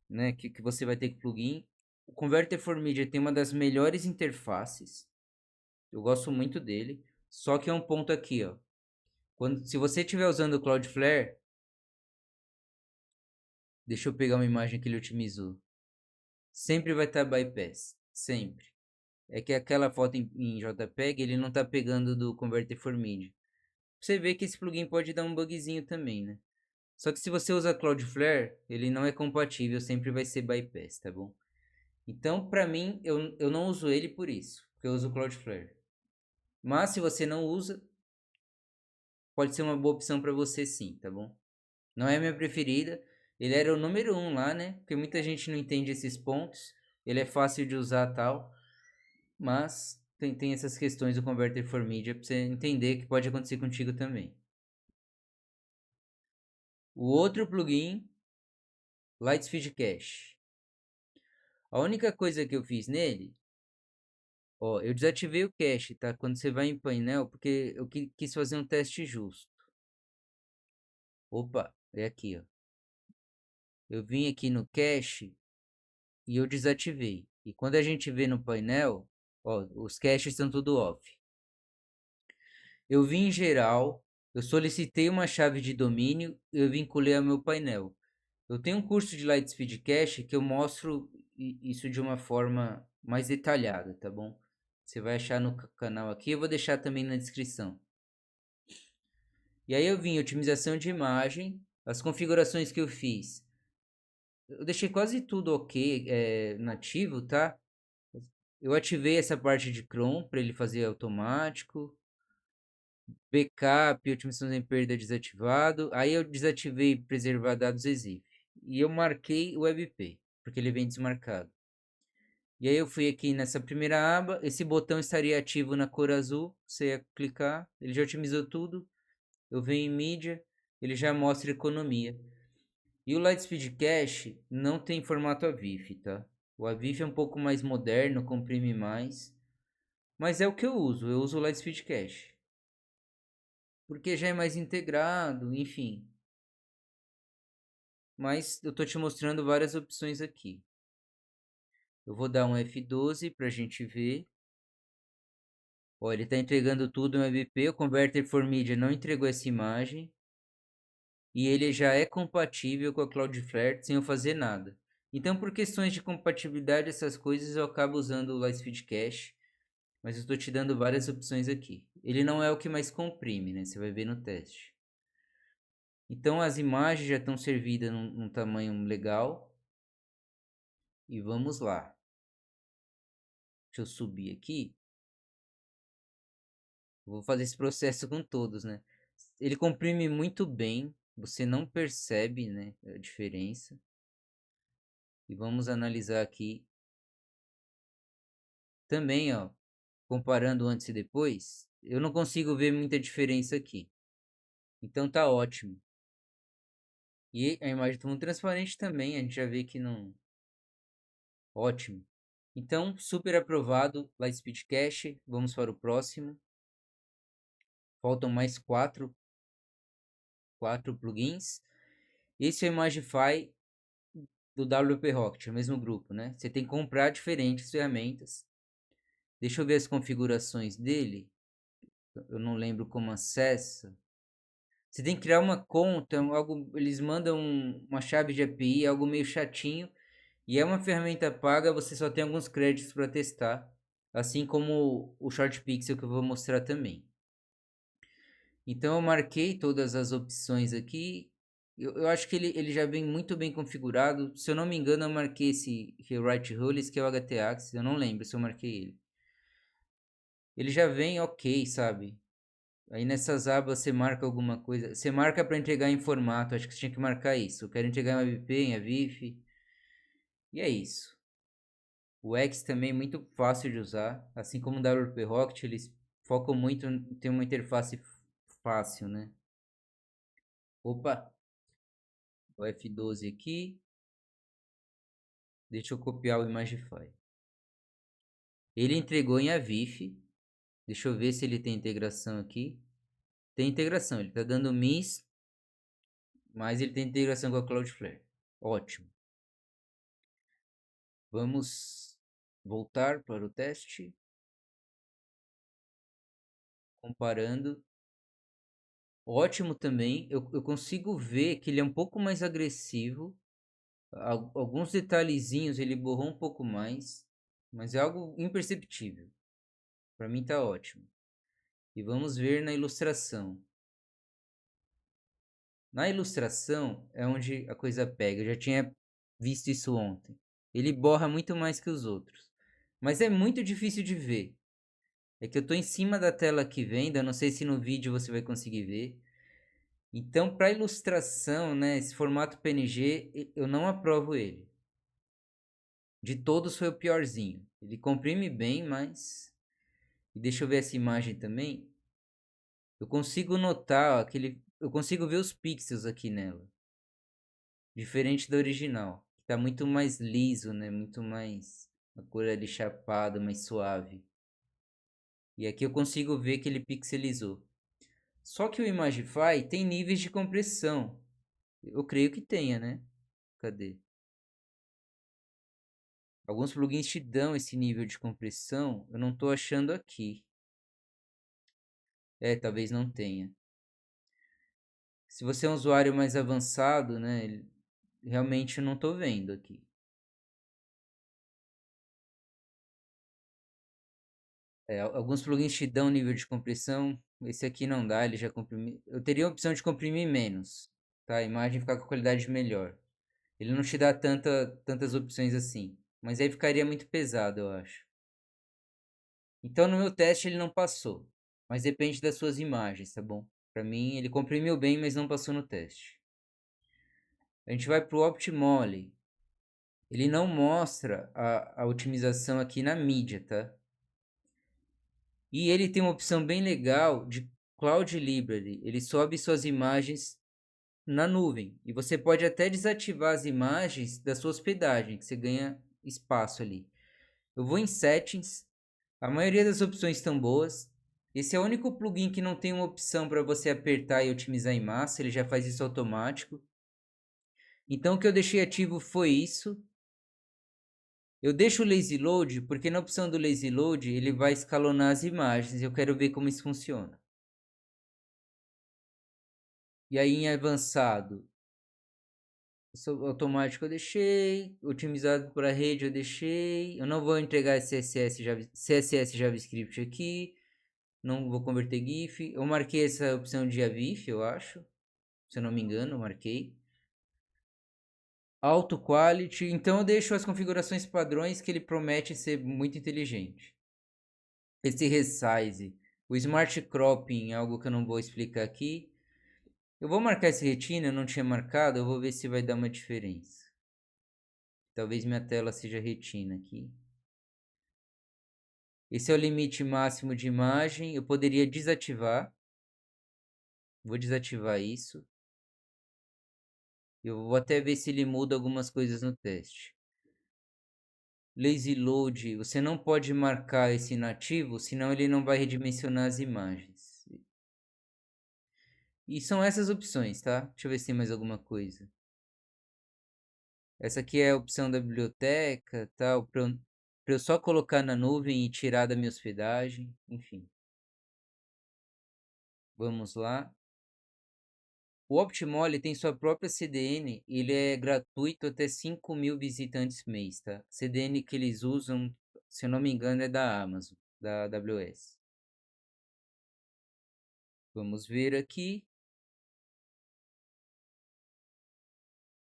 né? Que você vai ter com o plugin. O Converter for Media tem uma das melhores interfaces. Eu gosto muito dele. Só que é um ponto aqui, ó. Se você estiver usando o Cloudflare, deixa eu pegar uma imagem que ele otimizou. Sempre vai estar bypass. Sempre. É que aquela foto em JPEG, ele não está pegando do Converter for Media. Você vê que esse plugin pode dar um bugzinho também, né? Só que se você usa Cloudflare, ele não é compatível, sempre vai ser bypass, tá bom? Então, para mim, eu não uso ele por isso, porque eu uso o Cloudflare. Mas se você não usa, pode ser uma boa opção para você sim, tá bom? Não é a minha preferida. Ele era o número 1 lá, né? Porque muita gente não entende esses pontos. Ele é fácil de usar tal, mas tem essas questões do Converter for Media para você entender que pode acontecer contigo também. O outro plugin, Lightspeed Cache. A única coisa que eu fiz nele, ó, eu desativei o cache, tá? Quando você vai em painel, porque eu quis fazer um teste justo. Opa, é aqui, ó. Eu vim aqui no cache e eu desativei. E quando a gente vê no painel, ó, os caches estão tudo off. Eu vim em geral, eu solicitei uma chave de domínio e eu vinculei ao meu painel. Eu tenho um curso de Lightspeed Cache que eu mostro isso de uma forma mais detalhada, tá bom? Você vai achar no canal aqui, eu vou deixar também na descrição. E aí eu vim em otimização de imagem, as configurações que eu fiz. Eu deixei quase tudo ok, nativo, tá? Eu ativei essa parte de Chrome para ele fazer automático. Backup, otimização em perda desativado. Aí eu desativei preservar dados EXIF. E eu marquei o WebP, porque ele vem desmarcado. E aí eu fui aqui nessa primeira aba, esse botão estaria ativo na cor azul, você ia clicar, ele já otimizou tudo. Eu venho em mídia, ele já mostra economia. E o Lightspeed Cache não tem formato AVIF, tá? O AVIF é um pouco mais moderno, comprime mais. Mas é o que eu uso o Lightspeed Cache. Porque já é mais integrado, enfim. Mas eu tô te mostrando várias opções aqui. Eu vou dar um F12 para a gente ver. Ó, ele está entregando tudo no WebP. O Converter for Media não entregou essa imagem. E ele já é compatível com a Cloudflare sem eu fazer nada. Então, por questões de compatibilidade, essas coisas, eu acabo usando o Lightspeed Cache. Mas eu estou te dando várias opções aqui. Ele não é o que mais comprime, né? Você vai ver no teste. Então, as imagens já estão servidas num tamanho legal. E vamos lá. Deixa eu subir aqui. Vou fazer esse processo com todos, né? Ele comprime muito bem. Você não percebe, né, a diferença. E vamos analisar aqui também, ó, comparando antes e depois, eu não consigo ver muita diferença aqui. Então tá ótimo. E a imagem está muito transparente também, a gente já vê que não. Ótimo. Então, super aprovado Lightspeed Cache. Vamos para o próximo. Faltam mais quatro plugins. Esse é o Imagify do WP Rocket, é o mesmo grupo, né? Você tem que comprar diferentes ferramentas. Deixa eu ver as configurações dele. Eu não lembro como acessa. Você tem que criar uma conta, eles mandam uma chave de API, algo meio chatinho. E é uma ferramenta paga, você só tem alguns créditos para testar. Assim como o Short Pixel que eu vou mostrar também. Então eu marquei todas as opções aqui. Eu acho que ele já vem muito bem configurado. Se eu não me engano, eu marquei esse Rewrite Rules, que é o HT-Axis. Eu não lembro se eu marquei ele. Ele já vem ok, sabe? Aí nessas abas você marca alguma coisa. Você marca para entregar em formato. Acho que você tinha que marcar isso. Eu quero entregar em WebP, em AVIF. E é isso. O X também é muito fácil de usar. Assim como o WP Rocket, eles focam muito em ter uma interface fácil, né? Opa, o F12 aqui. Deixa eu copiar o Imagify. Ele entregou em AVIF. Deixa eu ver se ele tem integração aqui. Tem integração, ele está dando MIS, mas ele tem integração com a Cloudflare. Ótimo. Vamos voltar para o teste. Comparando. Ótimo também. Eu consigo ver que ele é um pouco mais agressivo. Alguns detalhezinhos ele borrou um pouco mais. Mas é algo imperceptível. Para mim tá ótimo. E vamos ver na ilustração. Na ilustração é onde a coisa pega. Eu já tinha visto isso ontem. Ele borra muito mais que os outros. Mas é muito difícil de ver. É que eu estou em cima da tela aqui vendo. Eu não sei se no vídeo você vai conseguir ver. Então, para ilustração, né, esse formato PNG, eu não aprovo ele. De todos foi o piorzinho. Ele comprime bem, mas... E deixa eu ver essa imagem também. Eu consigo notar aquele... Eu consigo ver os pixels aqui nela. Diferente da original. Que tá muito mais liso, né? Muito mais... A cor ali chapada, mais suave. E aqui eu consigo ver que ele pixelizou. Só que o Imagify tem níveis de compressão. Eu creio que tenha, né? Cadê? Alguns plugins te dão esse nível de compressão. Eu não estou achando aqui. Talvez não tenha. Se você é um usuário mais avançado, né? Realmente eu não estou vendo aqui. Alguns plugins te dão nível de compressão. Esse aqui não dá, ele já comprime. Eu teria a opção de comprimir menos, tá? A imagem ficar com qualidade melhor. Ele não te dá tantas opções assim. Mas aí ficaria muito pesado, eu acho. Então no meu teste ele não passou. Mas depende das suas imagens, tá bom? Para mim ele comprimiu bem, mas não passou no teste. A gente vai para o Optimole. Ele não mostra a otimização aqui na mídia, tá? E ele tem uma opção bem legal de Cloud Library. Ele sobe suas imagens na nuvem. E você pode até desativar as imagens da sua hospedagem, que você ganha espaço ali. Eu vou em Settings. A maioria das opções estão boas. Esse é o único plugin que não tem uma opção para você apertar e otimizar em massa. Ele já faz isso automático. Então o que eu deixei ativo foi isso. Eu deixo o Lazy Load porque na opção do Lazy Load ele vai escalonar as imagens. Eu quero ver como isso funciona. E aí em avançado, automático eu deixei, otimizado para rede eu deixei. Eu não vou entregar CSS JavaScript aqui, não vou converter GIF. Eu marquei essa opção de AVIF, eu acho, se eu não me engano, eu marquei. Auto Quality, então eu deixo as configurações padrões que ele promete ser muito inteligente. Esse resize, o Smart Cropping, algo que eu não vou explicar aqui. Eu vou marcar esse retina, eu não tinha marcado, eu vou ver se vai dar uma diferença. Talvez minha tela seja retina aqui. Esse é o limite máximo de imagem, eu poderia desativar. Vou desativar isso. Eu vou até ver se ele muda algumas coisas no teste. Lazy Load, você não pode marcar esse inativo, senão ele não vai redimensionar as imagens. E são essas opções, tá? Deixa eu ver se tem mais alguma coisa. Essa aqui é a opção da biblioteca, tal, para eu só colocar na nuvem e tirar da minha hospedagem, enfim. Vamos lá. O Optimole tem sua própria CDN, ele é gratuito até 5.000 visitantes mês, tá? CDN que eles usam, se eu não me engano, é da Amazon, da AWS. Vamos ver aqui.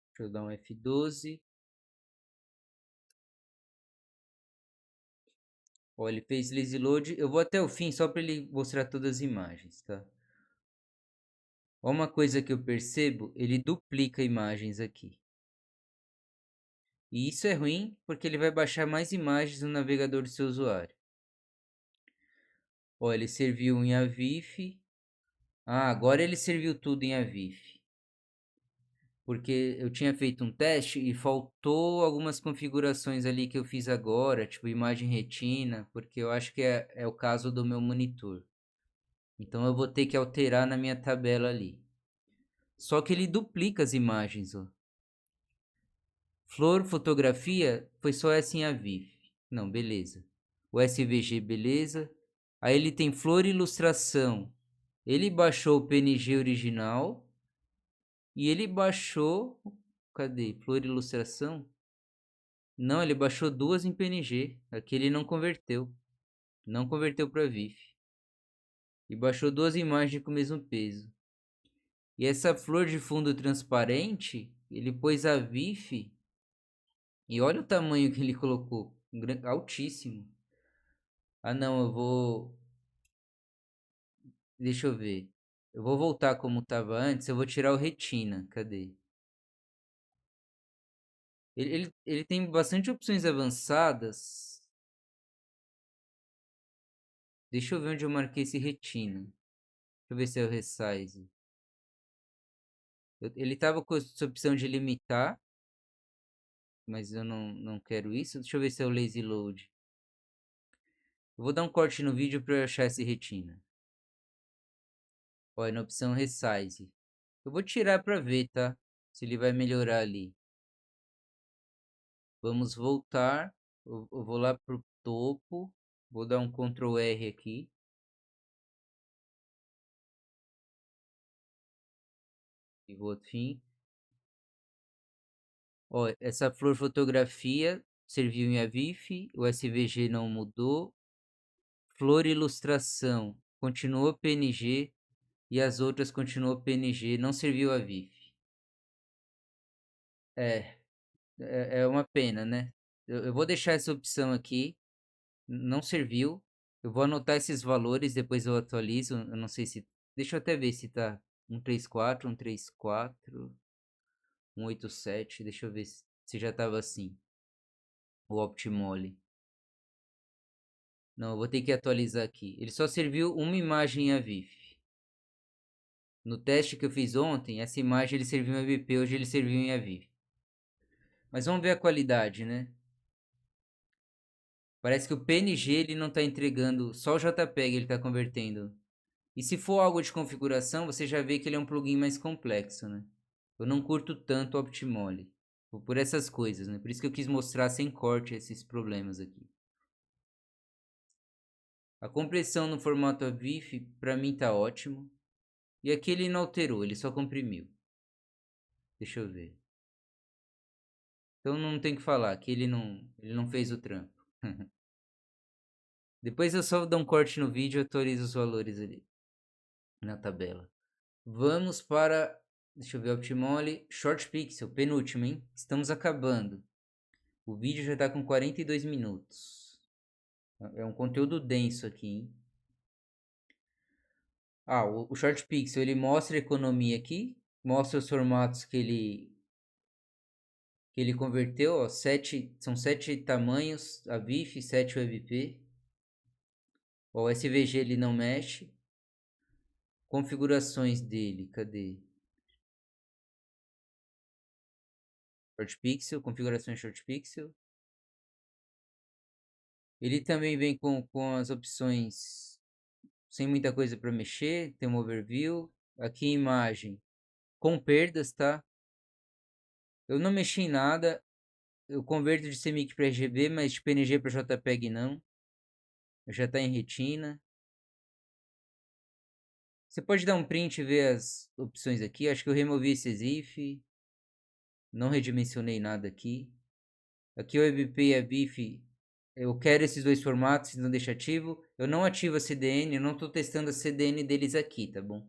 Deixa eu dar um F12. Ó, ele fez lazy load. Eu vou até o fim só para ele mostrar todas as imagens, tá? Ó, uma coisa que eu percebo, ele duplica imagens aqui. E isso é ruim porque ele vai baixar mais imagens no navegador do seu usuário. Ó, ele serviu em Avif. Ah, agora ele serviu tudo em Avif. Porque eu tinha feito um teste e faltou algumas configurações ali que eu fiz agora, tipo imagem retina, porque eu acho que é o caso do meu monitor. Então eu vou ter que alterar na minha tabela ali. Só que ele duplica as imagens, ó. Flor, fotografia, foi só essa em Aviv. Não, beleza. O SVG, beleza. Aí ele tem flor e ilustração. Ele baixou o PNG original. E ele baixou... Cadê? Flor e ilustração? Não, ele baixou duas em PNG. Aqui ele não converteu. Não converteu para VIF. E baixou duas imagens com o mesmo peso. E essa flor de fundo transparente, ele pôs a VIF. E olha o tamanho que ele colocou. Altíssimo. Ah, não, eu vou... Deixa eu ver. Eu vou voltar como estava antes. Eu vou tirar o retina. Cadê? Ele tem bastante opções avançadas. Deixa eu ver onde eu marquei esse retina. Deixa eu ver se é o resize. Ele tava com essa opção de limitar. Mas eu não quero isso. Deixa eu ver se é o lazy load. Eu vou dar um corte no vídeo para eu achar esse retina. Olha, na opção resize. Eu vou tirar para ver, tá? Se ele vai melhorar ali. Vamos voltar. Eu vou lá pro topo. Vou dar um Ctrl R aqui. E vou fim. Ó, essa flor fotografia serviu em Avif. O SVG não mudou. Flor ilustração continuou PNG. E as outras continuou PNG. Não serviu Avif. É uma pena, né? Eu vou deixar essa opção aqui. Não serviu. Eu vou anotar esses valores, depois eu atualizo. Eu não sei se. Deixa eu até ver se tá 134, 134, 187. Deixa eu ver se já tava assim. O Optimole. Não, eu vou ter que atualizar aqui. Ele só serviu uma imagem em AVIF. No teste que eu fiz ontem, essa imagem ele serviu em AVP, hoje ele serviu em AVIF. Mas vamos ver a qualidade, né? Parece que o PNG ele não está entregando, só o JPEG ele está convertendo. E se for algo de configuração, você já vê que ele é um plugin mais complexo, né? Eu não curto tanto o Optimole. Por essas coisas, né? Por isso que eu quis mostrar sem corte esses problemas aqui. A compressão no formato AVIF, para mim tá ótimo. E aqui ele não alterou, ele só comprimiu. Deixa eu ver. Então não tem que falar, que ele não fez o trampo. Depois eu só dou um corte no vídeo e atualizo os valores ali na tabela. Vamos para, deixa eu ver, Optimole, Short Pixel, penúltimo, hein? Estamos acabando. O vídeo já está com 42 minutos. É um conteúdo denso aqui, hein? Ah, o Short Pixel, ele mostra a economia aqui, mostra os formatos que ele converteu, ó, são 7 tamanhos, a VIF, 7 WebP. Ó, o SVG ele não mexe. Configurações dele, cadê? Short Pixel, configurações Short Pixel. Ele também vem com as opções sem muita coisa para mexer, tem um overview. Aqui imagem com perdas, tá? Eu não mexi em nada. Eu converto de CMYK para RGB, mas de PNG para JPEG não. Já está em retina. Você pode dar um print e ver as opções aqui. Acho que eu removi esse ZIF. Não redimensionei nada aqui. Aqui o WebP e a BIF. Eu quero esses dois formatos, então deixa ativo. Eu não ativo a CDN, eu não estou testando a CDN deles aqui, tá bom?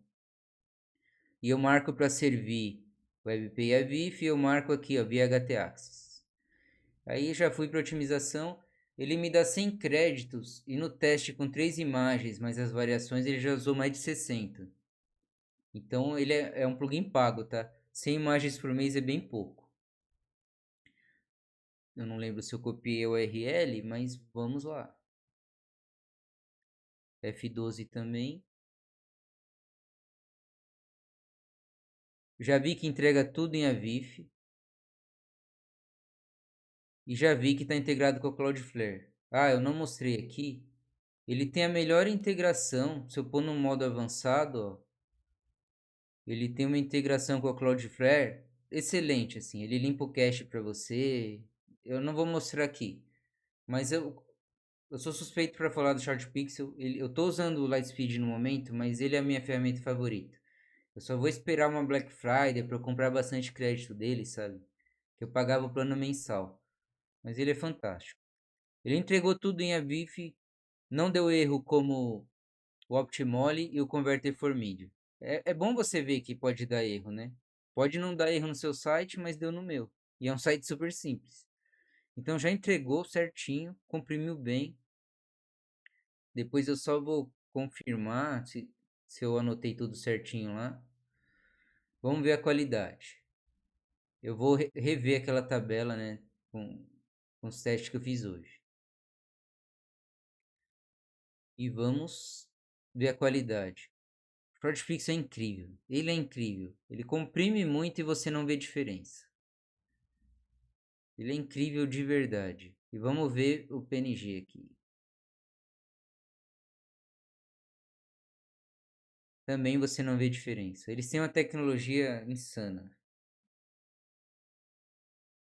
E eu marco para servir WebP e a BIF e eu marco aqui, ó, via htaccess. Aí já fui para otimização. Ele me dá 100 créditos e no teste com 3 imagens, mas as variações ele já usou mais de 60. Então ele é um plugin pago, tá? 100 imagens por mês é bem pouco. Eu não lembro se eu copiei o URL, mas vamos lá. F12 também. Já vi que entrega tudo em Avif. E já vi que está integrado com a Cloudflare. Ah, eu não mostrei aqui. Ele tem a melhor integração. Se eu pôr no modo avançado, ó, ele tem uma integração com a Cloudflare excelente, assim. Ele limpa o cache para você. Eu não vou mostrar aqui, mas eu sou suspeito para falar do Short Pixel. Eu tô usando o Lightspeed no momento, mas ele é a minha ferramenta favorita. Eu só vou esperar uma Black Friday para eu comprar bastante crédito dele, sabe? Que eu pagava o plano mensal. Mas ele é fantástico. Ele entregou tudo em Avif, não deu erro como o Optimole e o Converter for Media. É bom você ver que pode dar erro, né? Pode não dar erro no seu site, mas deu no meu. E é um site super simples. Então já entregou certinho, comprimiu bem. Depois eu só vou confirmar se eu anotei tudo certinho lá. Vamos ver a qualidade. Eu vou rever aquela tabela, né? Com os testes que eu fiz hoje. E vamos ver a qualidade. O Shortflix é incrível. Ele é incrível. Ele comprime muito e você não vê diferença. Ele é incrível de verdade. E vamos ver o PNG aqui. Também você não vê diferença. Eles têm uma tecnologia insana.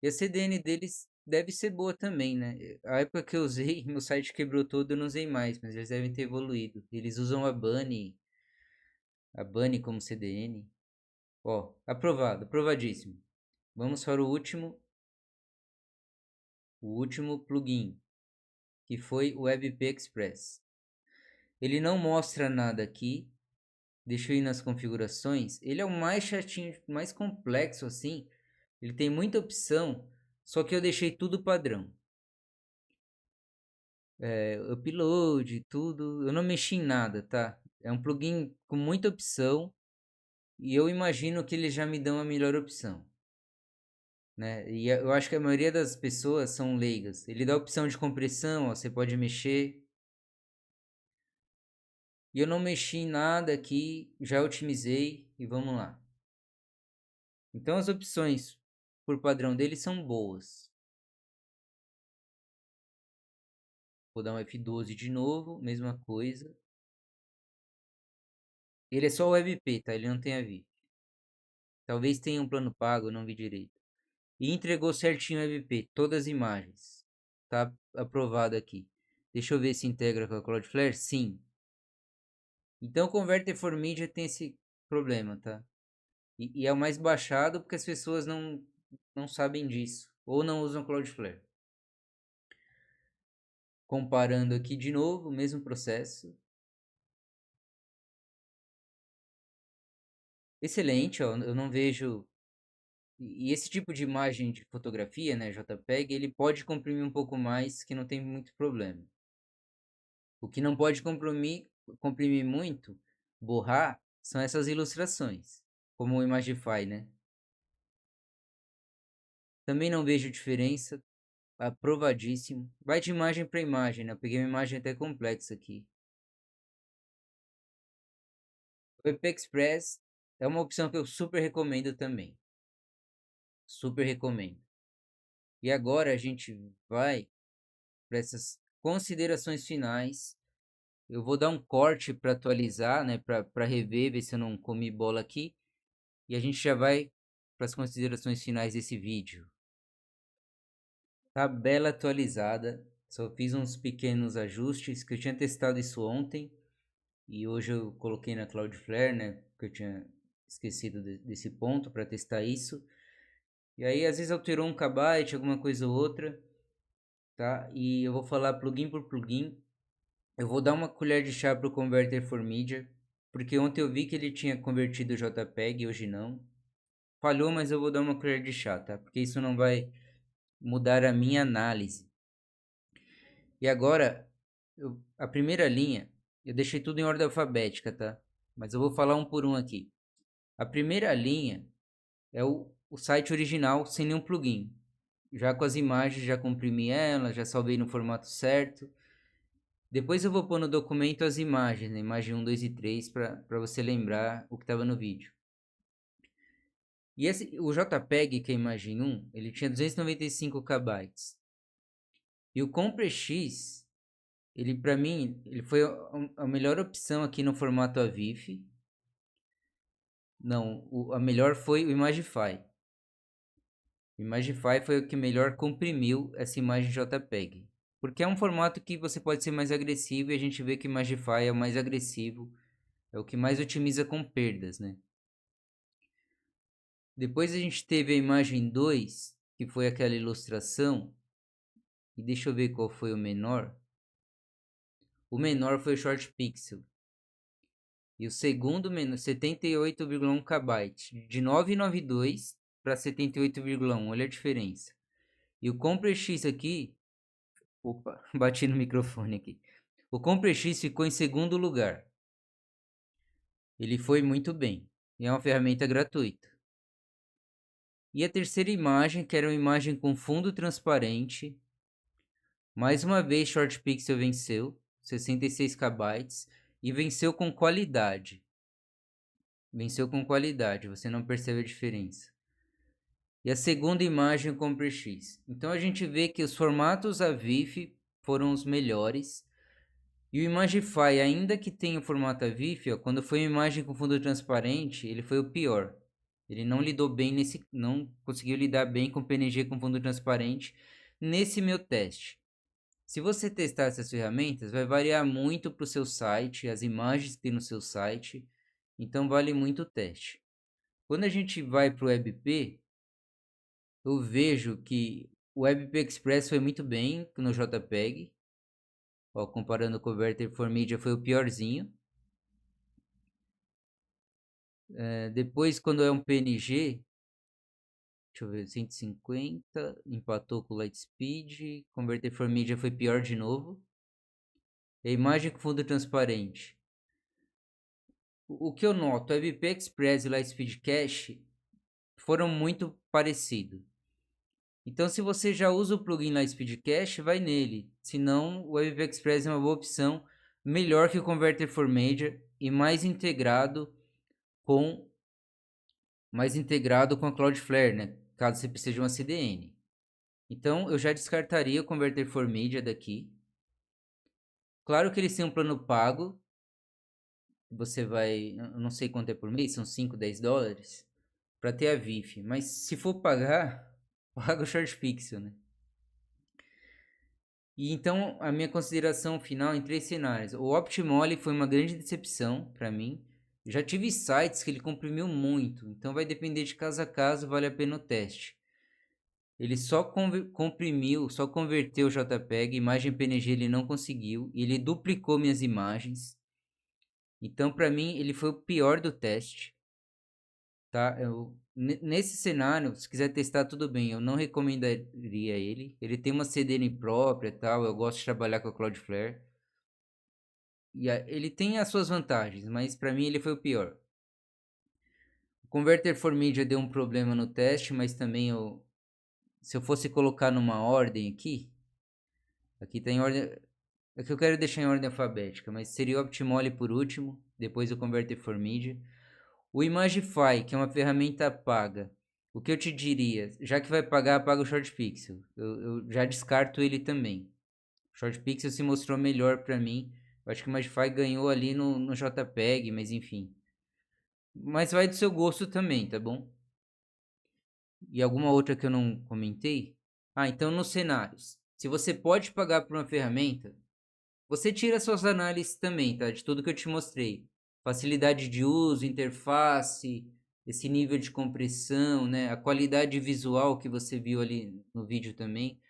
E a CDN deles deve ser boa também, né? A época que eu usei, meu site quebrou todo, eu não usei mais, mas eles devem ter evoluído. Eles usam a Bunny como CDN. Ó, aprovado, aprovadíssimo. Vamos para o último plugin, que foi o WebP Express. Ele não mostra nada aqui. Deixa eu ir nas configurações. Ele é o mais chatinho, mais complexo assim. Ele tem muita opção, só que eu deixei tudo padrão. Upload, tudo. Eu não mexi em nada, tá? É um plugin com muita opção e eu imagino que eles já me dão a melhor opção, né? E eu acho que a maioria das pessoas são leigas. Ele dá a opção de compressão, ó, você pode mexer. E eu não mexi em nada aqui, já otimizei e vamos lá. Então as opções por padrão dele são boas. Vou dar um F12 de novo, mesma coisa. Ele é só o WebP, tá? Ele não tem a VIF. Talvez tenha um plano pago, eu não vi direito. E entregou certinho o WebP, todas as imagens. Tá aprovado aqui. Deixa eu ver se integra com a Cloudflare. Sim. Então o Converter for Media tem esse problema, tá? E é o mais baixado porque as pessoas não sabem disso. Ou não usam Cloudflare. Comparando aqui de novo, o mesmo processo. Excelente, ó, eu não vejo. E esse tipo de imagem de fotografia, né, JPEG, ele pode comprimir um pouco mais, que não tem muito problema. O que não pode comprimir muito, borrar, são essas ilustrações, como o Imagify, né? Também não vejo diferença, aprovadíssimo. Vai de imagem para imagem, né? Eu peguei uma imagem até complexa aqui. O EP Express é uma opção que eu super recomendo também. Super recomendo. E agora a gente vai para essas considerações finais. Eu vou dar um corte para atualizar, né? Para rever, ver se eu não comi bola aqui. E a gente já vai para as considerações finais desse vídeo. Tabela atualizada. Só fiz uns pequenos ajustes que eu tinha testado isso ontem. E hoje eu coloquei na Cloudflare, né? Porque eu tinha esquecido desse ponto para testar isso. E aí às vezes alterou um kbyte, alguma coisa ou outra, tá? E eu vou falar plugin por plugin. Eu vou dar uma colher de chá para o Converter for Media, porque ontem eu vi que ele tinha convertido o JPEG, hoje não. Falhou, mas eu vou dar uma colher de chá, tá? Porque isso não vai mudar a minha análise. E agora, a primeira linha, eu deixei tudo em ordem alfabética, tá? Mas eu vou falar um por um aqui. A primeira linha é o site original sem nenhum plugin. Já com as imagens, já comprimi ela, já salvei no formato certo. Depois eu vou pôr no documento as imagens, né? Imagem 1, 2 e 3, para você lembrar o que estava no vídeo. E o JPEG, que é a imagem 1, ele tinha 295 KB. E o CompressX, ele para mim, ele foi a melhor opção aqui no formato AVIF. Não, a melhor foi o Imagify. O Imagify foi o que melhor comprimiu essa imagem JPEG. Porque é um formato que você pode ser mais agressivo e a gente vê que o Imagify é o mais agressivo, é o que mais otimiza com perdas, né? Depois a gente teve a imagem 2, que foi aquela ilustração. E deixa eu ver qual foi o menor. O menor foi o Short Pixel. E o segundo menor, 78,1 KB. De 992 para 78,1. Olha a diferença. E o CompreX aqui. Opa, bati no microfone aqui. O CompreX ficou em segundo lugar. Ele foi muito bem. E é uma ferramenta gratuita. E a terceira imagem, que era uma imagem com fundo transparente. Mais uma vez, Short Pixel venceu. 66 KB. E venceu com qualidade. Venceu com qualidade, você não percebe a diferença. E a segunda imagem, o CompreX. Então a gente vê que os formatos AVIF foram os melhores. E o Imagify, ainda que tenha o formato AVIF, ó, quando foi uma imagem com fundo transparente, ele foi o pior. Ele não lidou bem não conseguiu lidar bem com PNG com fundo transparente nesse meu teste. Se você testar essas ferramentas, vai variar muito para o seu site, as imagens que tem no seu site, então vale muito o teste. Quando a gente vai para o WebP, eu vejo que o WebP Express foi muito bem no JPEG. Ó, comparando com o Converter for Media, foi o piorzinho. Depois, quando é um PNG, deixa eu ver, 150, empatou com o Lightspeed. Converter for Media foi pior de novo. A imagem com fundo transparente. O que eu noto, o WebP Express e o Lightspeed Cache foram muito parecidos. Então, se você já usa o plugin Lightspeed Cache, vai nele. Se não, o WebP Express é uma boa opção, melhor que o Converter for Media e mais integrado com a Cloudflare, né? Caso você precise de uma CDN. Então, eu já descartaria o Converter for Media daqui. Claro que eles têm um plano pago. Você vai, eu não sei quanto é por mês, são 5, 10 dólares para ter a VIF. Mas se for pagar, paga o Short Pixel, né? E então, a minha consideração final em 3 cenários. O Optimoli foi uma grande decepção para mim. Já tive sites que ele comprimiu muito, então vai depender de caso a caso, vale a pena o teste. Ele só comprimiu, só converteu o JPEG, imagem PNG ele não conseguiu, e ele duplicou minhas imagens. Então, para mim, ele foi o pior do teste. Tá? Nesse cenário, se quiser testar, tudo bem. Eu não recomendaria ele. Ele tem uma CDN própria, tal. Eu gosto de trabalhar com a Cloudflare. E ele tem as suas vantagens, mas para mim ele foi o pior. O Converter for Media deu um problema no teste, mas também se eu fosse colocar numa ordem aqui tá em ordem. É que eu quero deixar em ordem alfabética, mas seria o Optimoli por último, depois o Converter for Media. O Imagify, que é uma ferramenta paga, o que eu te diria? Já que vai pagar, paga o Short Pixel. Eu já descarto ele também. O Short Pixel se mostrou melhor para mim. Eu acho que o Imagify ganhou ali no JPEG, mas enfim. Mas vai do seu gosto também, tá bom? E alguma outra que eu não comentei? Ah, então nos cenários. Se você pode pagar por uma ferramenta, você tira suas análises também, tá? De tudo que eu te mostrei. Facilidade de uso, interface, esse nível de compressão, né? A qualidade visual que você viu ali no vídeo também.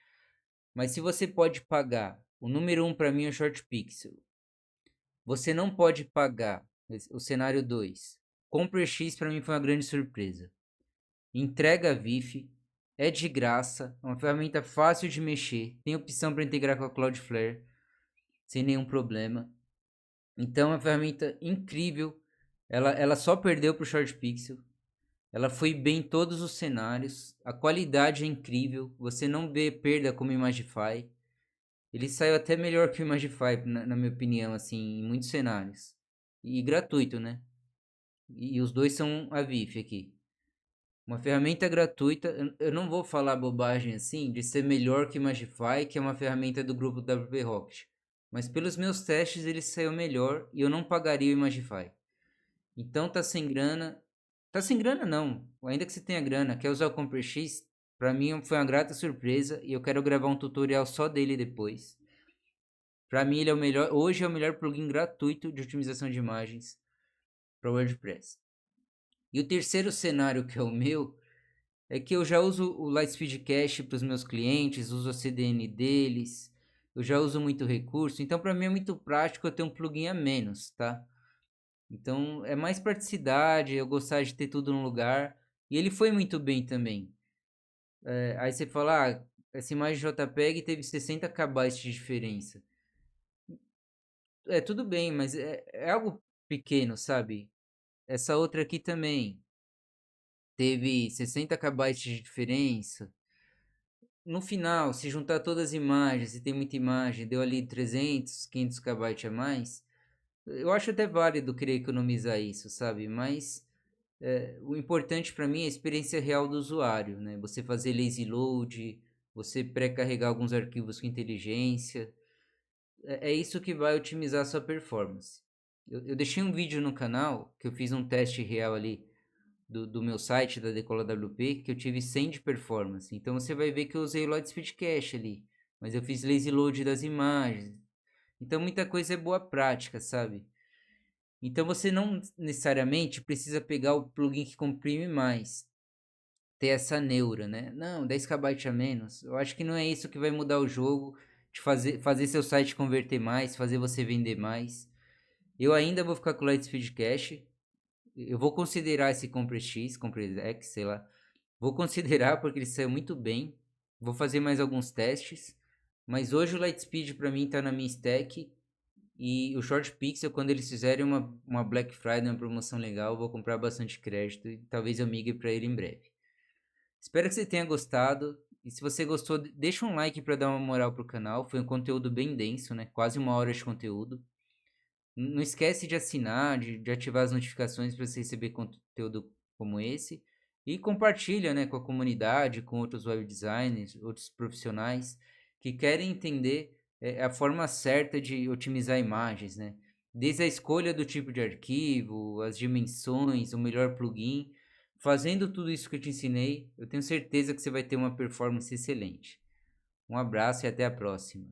Mas se você pode pagar, o número 1 para mim é o Short Pixel. Você não pode pagar o cenário 2. CompreX para mim foi uma grande surpresa. Entrega VIF, é de graça, é uma ferramenta fácil de mexer, tem opção para integrar com a Cloudflare sem nenhum problema. Então é uma ferramenta incrível. Ela só perdeu para o Short Pixel. Ela foi bem em todos os cenários. A qualidade é incrível. Você não vê perda como o Imagify. Ele saiu até melhor que o Imagify, na minha opinião, assim, em muitos cenários. E gratuito, né? E os dois são a VIF aqui. Uma ferramenta gratuita. Eu não vou falar bobagem assim de ser melhor que o Imagify, que é uma ferramenta do grupo WP Rocket. Mas pelos meus testes ele saiu melhor e eu não pagaria o Imagify. Então tá sem grana. Tá sem grana não. Ainda que você tenha grana, quer usar o CompreX Para mim foi uma grata surpresa e eu quero gravar um tutorial só dele depois. Para mim ele é o melhor, hoje é o melhor plugin gratuito de otimização de imagens para WordPress. E o terceiro cenário que é o meu é que eu já uso o Lightspeed Cache para os meus clientes, uso a CDN deles, eu já uso muito recurso, então para mim é muito prático eu ter um plugin a menos, tá? Então é mais praticidade, eu gostar de ter tudo no lugar, e ele foi muito bem também. Aí você fala, essa imagem JPEG teve 60 KB de diferença. É, tudo bem, mas é algo pequeno, sabe? Essa outra aqui também teve 60 KB de diferença. No final, se juntar todas as imagens, e tem muita imagem, deu ali 300, 500 KB a mais, eu acho até válido querer economizar isso, sabe? Mas o importante para mim é a experiência real do usuário, né? Você fazer lazy load, você pré-carregar alguns arquivos com inteligência, é isso que vai otimizar a sua performance. Eu deixei um vídeo no canal, que eu fiz um teste real ali, do meu site da Decola WP, que eu tive 100 de performance. Então você vai ver que eu usei o Lightspeed Cache ali, mas eu fiz lazy load das imagens. Então muita coisa é boa prática, sabe? Então você não necessariamente precisa pegar o plugin que comprime mais, ter essa neura, né? Não, 10 KB a menos. Eu acho que não é isso que vai mudar o jogo, de fazer seu site converter mais, fazer você vender mais. Eu ainda vou ficar com o Lightspeed Cache. Eu vou considerar esse CompreX, CompreX, sei lá. Vou considerar porque ele saiu muito bem. Vou fazer mais alguns testes. Mas hoje o Lightspeed para mim tá na minha stack. E o Short Pixel, quando eles fizerem uma Black Friday, uma promoção legal, eu vou comprar bastante crédito e talvez eu migre para ele em breve. Espero que você tenha gostado. E se você gostou, deixa um like para dar uma moral pro canal. Foi um conteúdo bem denso, né? Quase 1 hora de conteúdo. Não esquece de assinar, de ativar as notificações para você receber conteúdo como esse. E compartilha, né, com a comunidade, com outros web designers, outros profissionais que querem entender a forma certa de otimizar imagens, né? Desde a escolha do tipo de arquivo, as dimensões, o melhor plugin. Fazendo tudo isso que eu te ensinei, eu tenho certeza que você vai ter uma performance excelente. Um abraço e até a próxima.